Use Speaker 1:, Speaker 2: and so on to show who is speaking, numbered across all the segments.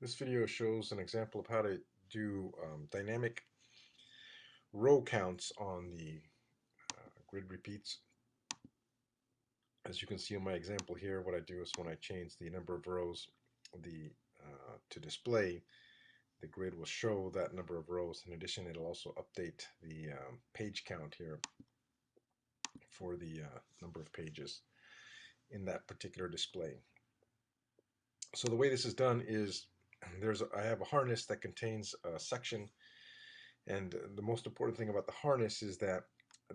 Speaker 1: This video shows an example of how to do dynamic row counts on the grid repeats. As you can see in my example here, what I do is when I change the number of rows to display, the grid will show that number of rows. In addition, it'll also update the page count here for the number of pages in that particular display. So the way this is done is I have a harness that contains a section, and the most important thing about the harness is that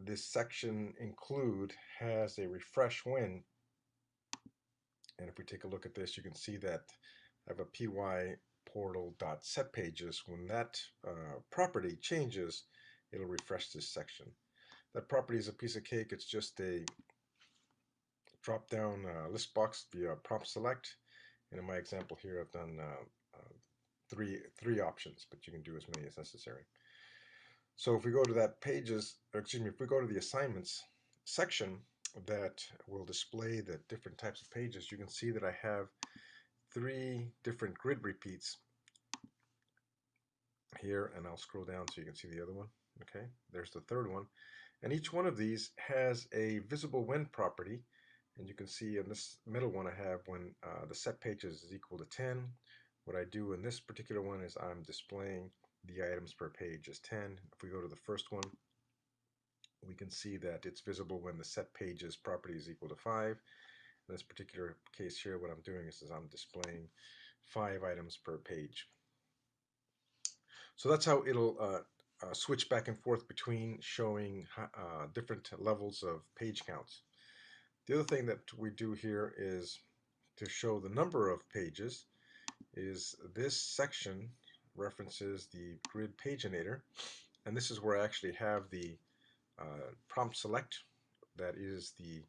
Speaker 1: this section include has a refresh when, and if we take a look at this, you can see that I have a py portal.set pages. When that property changes, it'll refresh this section. That property is a piece of cake. It's just a drop down list box via prompt select, and in my example here I've done three options, but you can do as many as necessary. So if we go to that if we go to the assignments section that will display the different types of pages, you can see that I have 3 different grid repeats here, and I'll scroll down so you can see the other one. Okay, there's the third one, and each one of these has a visible when property, and you can see in this middle one I have when the set pages is equal to 10. What I do in this particular one is I'm displaying the items per page as 10. If we go to the first one, we can see that it's visible when the set pages property is equal to 5. In this particular case here, what I'm doing is I'm displaying 5 items per page. So that's how it'll switch back and forth between showing different levels of page counts. The other thing that we do here is to show the number of pages is this section references the grid paginator, and this is where I actually have the prompt select, that is the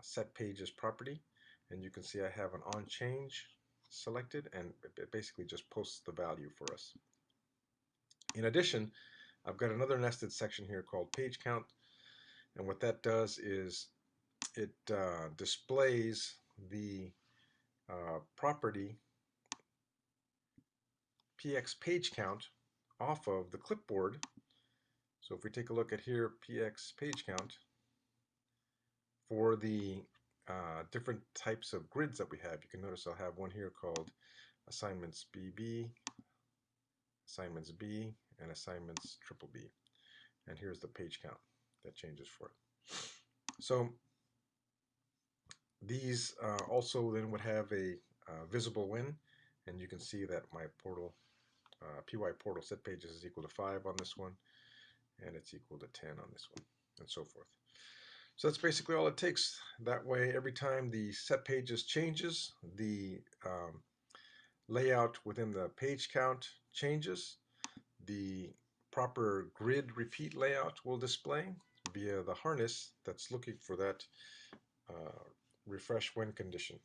Speaker 1: set pages property, and you can see I have an on change selected, and it basically just posts the value for us. In addition, I've got another nested section here called page count, and what that does is it displays the property px page count off of the clipboard. So if we take a look at here, px page count for the different types of grids that we have, you can notice I'll have one here called assignments BB, assignments B, and assignments triple B. And here's the page count that changes for it. So these also then would have a visible when, and you can see that my portal py portal set pages is equal to 5 on this one, and it's equal to 10 on this one, and so forth. So that's basically all it takes. That way, every time the set pages changes, the layout within the page count changes. The proper grid repeat layout will display via the harness that's looking for that refresh when condition.